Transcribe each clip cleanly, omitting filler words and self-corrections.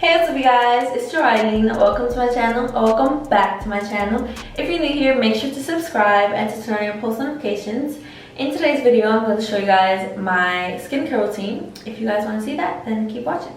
Hey, what's up you guys, it's Eileen. Welcome to my channel, or welcome back to my channel. If you're new here, make sure to subscribe and to turn on your post notifications. In today's video, I'm going to show you guys my skincare routine. If you guys want to see that, then keep watching.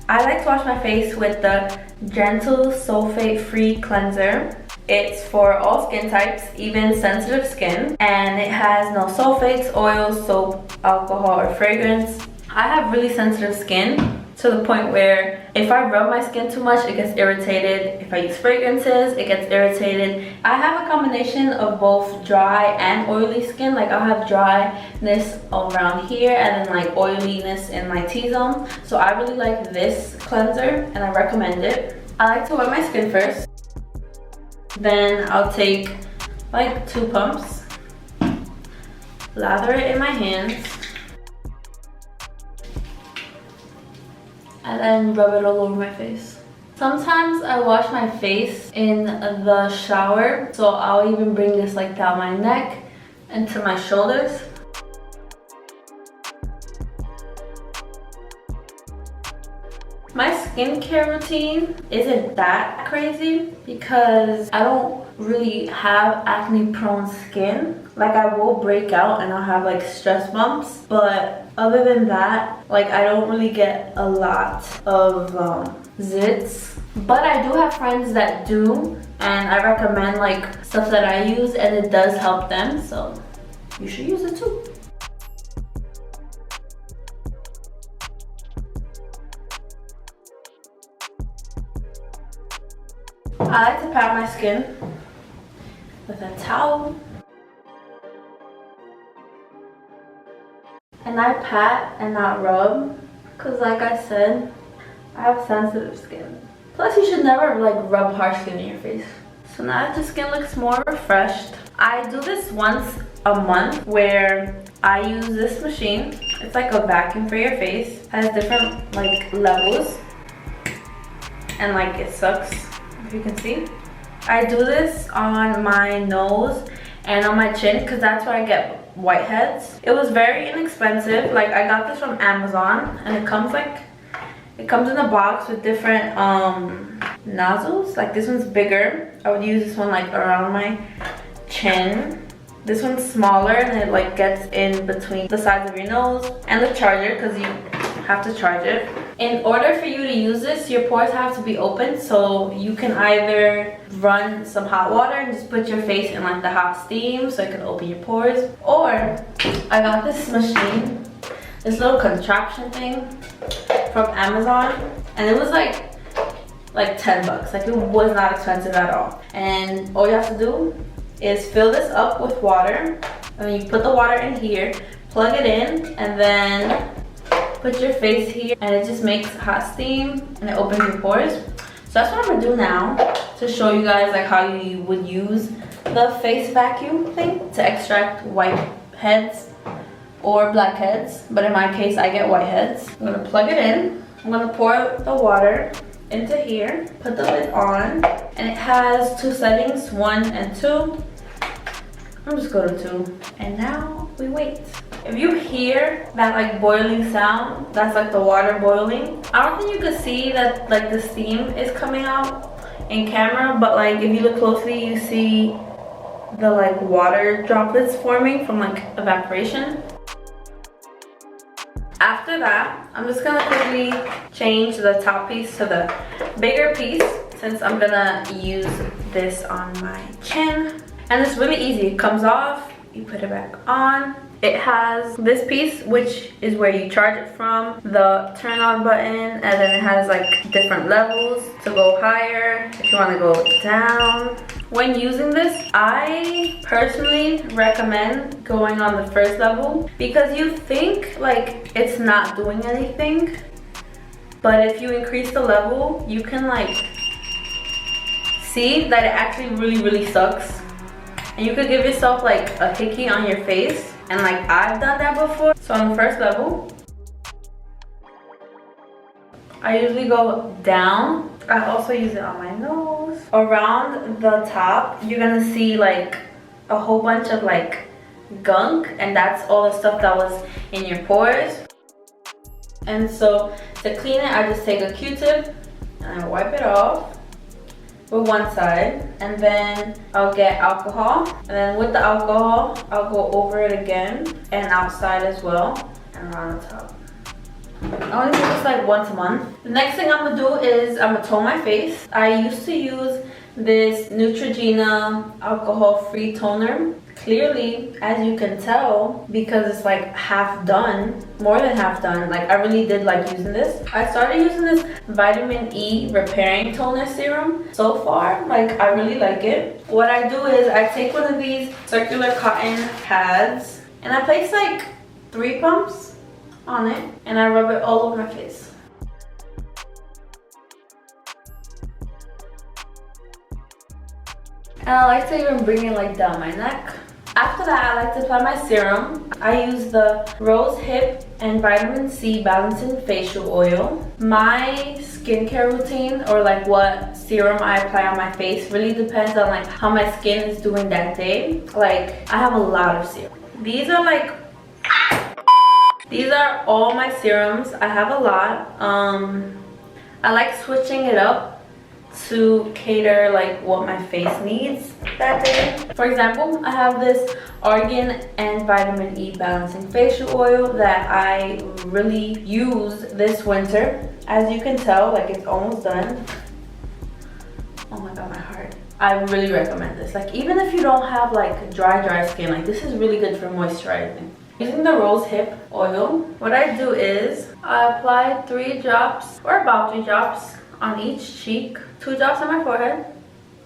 I like to wash my face with the Gentle Sulfate-Free cleanser. It's for all skin types, even sensitive skin, and it has no sulfates, oils, soap, alcohol, or fragrance. I have really sensitive skin to the point where if I rub my skin too much, it gets irritated. If I use fragrances, it gets irritated. I have a combination of both dry and oily skin. Like I'll have dryness around here and then like oiliness in my T-zone. So I really like this cleanser and I recommend it. I like to wet my skin first. Then I'll take like 2 pumps, lather it in my hands, and then rub it all over my face. Sometimes I wash my face in the shower, so I'll even bring this like down my neck and to my shoulders. My skincare routine isn't that crazy because I don't really have acne prone skin. Like I will break out and I'll have like stress bumps, but other than that, like I don't really get a lot of zits. But I do have friends that do, and I recommend like stuff that I use and it does help them, so you should use it too. I like to pat my skin with a towel. And I pat and not rub, because like I said, I have sensitive skin. Plus you should never like rub harsh skin in your face. So now that the skin looks more refreshed, I do this once a month where I use this machine. It's like a vacuum for your face. It has different like levels and like it sucks, if you can see. I do this on my nose and on my chin because that's where I get whiteheads. It was very inexpensive. Like I got this from Amazon and it comes in a box with different nozzles. Like this one's bigger. I would use this one like around my chin. This one's smaller and it like gets in between the sides of your nose and the charger because you have to charge it. In order for you to use this, your pores have to be open, so you can either run some hot water and just put your face in like the hot steam so it can open your pores, or I got this machine, this little contraption thing from Amazon, and it was like 10 bucks. Like it was not expensive at all. And all you have to do is fill this up with water, and then you put the water in here, plug it in, and then put your face here, and it just makes hot steam and it opens your pores. So that's what I'm gonna do now to show you guys like how you would use the face vacuum thing to extract whiteheads or blackheads, but in my case I get whiteheads. I'm gonna plug it in. I'm gonna pour the water into here, put the lid on, and it has 2 settings, 1 and 2. I'm just go to 2, and now we wait. If you hear that like boiling sound, that's like the water boiling. I don't think you can see that like the steam is coming out in camera, but like if you look closely, you see the like water droplets forming from like evaporation. After that, I'm just gonna quickly change the top piece to the bigger piece since I'm gonna use this on my chin. And it's really easy. It comes off, you put it back on. It has this piece, which is where you charge it from, the turn on button, and then it has like different levels to go higher if you want to go down. When using this, I personally recommend going on the first level because you think like it's not doing anything, but if you increase the level, you can like see that it actually really sucks. And you could give yourself like a hickey on your face, and like I've done that before. So on the first level, I usually go down I also use it on my nose. Around the top, you're gonna see like a whole bunch of like gunk, and that's all the stuff that was in your pores. And so to clean it, I just take a Q-tip and I wipe it off with one side, and then I'll get alcohol, and then with the alcohol I'll go over it again and outside as well and around the top. I only do this like once a month. The next thing I'm gonna do is I'm gonna tone my face. I used to use this Neutrogena alcohol-free toner. Clearly, as you can tell, because it's like half done, more than half done, like I really did like using this. I started using this vitamin E repairing toner serum. So far, like I really like it. What I do is I take one of these circular cotton pads and I place like 3 pumps on it and I rub it all over my face. And I like to even bring it like down my neck. After that, I like to apply my serum. I use the Rosehip and Vitamin C Balancing Facial Oil. My skincare routine, or like what serum I apply on my face, really depends on like how my skin is doing that day. Like, I have a lot of serum. These are all my serums. I have a lot. I like switching it up to cater like what my face needs that day. For example, I have this Argan and Vitamin E Balancing Facial Oil that I really use this winter. As you can tell, like it's almost done. Oh my god, my heart. I really recommend this. Like even if you don't have like dry skin, like this is really good for moisturizing. Using the Rosehip oil, what I do is I apply 3 drops or about 3 drops on each cheek, 2 drops on my forehead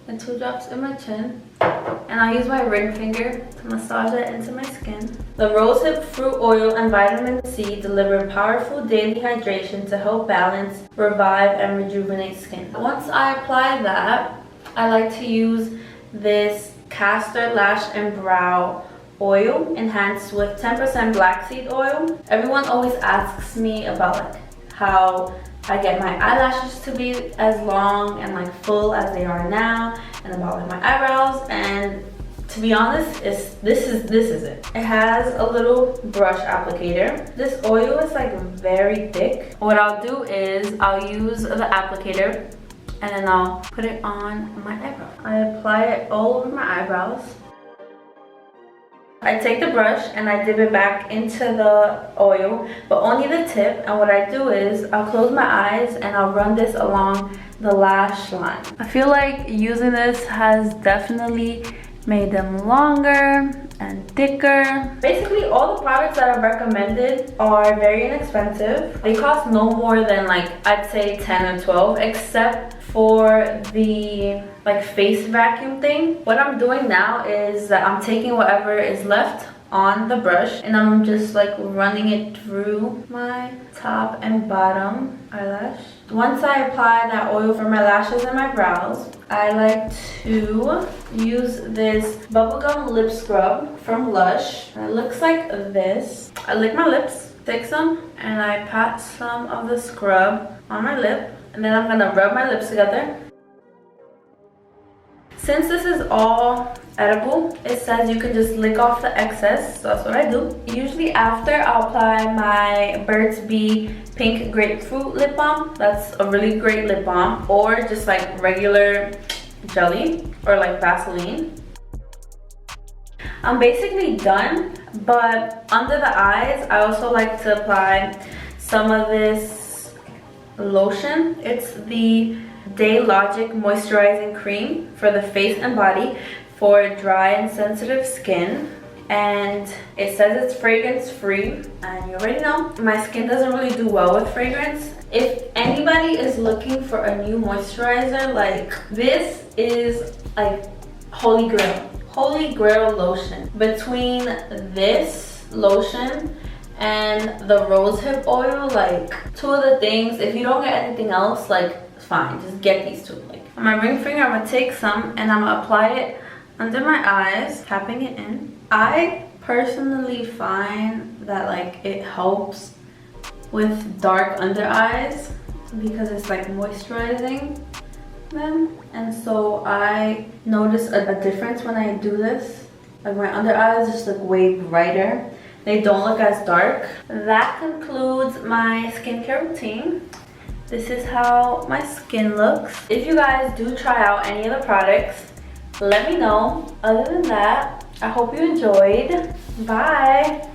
and 2 drops in my chin, and I'll use my ring finger to massage it into my skin. The Rosehip fruit oil and vitamin C deliver powerful daily hydration to help balance, revive, and rejuvenate skin. Once I apply that, I like to use this castor lash and brow oil enhanced with 10% black seed oil. Everyone always asks me about like how I get my eyelashes to be as long and like full as they are now, and about like my eyebrows, and to be honest, this is it. It has a little brush applicator. This oil is like very thick. What I'll do is I'll use the applicator and then I'll put it on my eyebrow. I apply it all over my eyebrows. I take the brush and I dip it back into the oil, but only the tip. And what I do is I'll close my eyes and I'll run this along the lash line. I feel like using this has definitely made them longer and thicker. Basically, all the products that I've recommended are very inexpensive. They cost no more than like, I'd say 10 or 12, except for the like face vacuum thing. What I'm doing now is that I'm taking whatever is left on the brush and I'm just like running it through my top and bottom eyelash. Once I apply that oil for my lashes and my brows, I like to use this bubblegum lip scrub from Lush. It looks like this. I lick my lips, take some, and I pat some of the scrub on my lip, and then I'm gonna rub my lips together. Since this is all edible, it says you can just lick off the excess, so that's what I do. Usually after, I'll apply my Burt's Bee Pink Grapefruit Lip Balm. That's a really great lip balm, or just like regular jelly or like Vaseline. I'm basically done, but under the eyes, I also like to apply some of this lotion. It's the Daylogic Moisturizing Cream for the face and body for dry and sensitive skin. And it says it's fragrance free, and you already know my skin doesn't really do well with fragrance. If anybody is looking for a new moisturizer, like this is like holy grail lotion. Between this lotion and the Rosehip oil, like 2 of the things, if you don't get anything else, like fine, just get these 2. Like on my ring finger, I'm gonna take some and I'm gonna apply it under my eyes, tapping it in. I personally find that like it helps with dark under eyes, because it's like moisturizing them. And so I notice a difference when I do this. Like my under eyes just look way brighter. They don't look as dark. That concludes my skincare routine. This is how my skin looks. If you guys do try out any of the products, let me know. Other than that, I hope you enjoyed. Bye.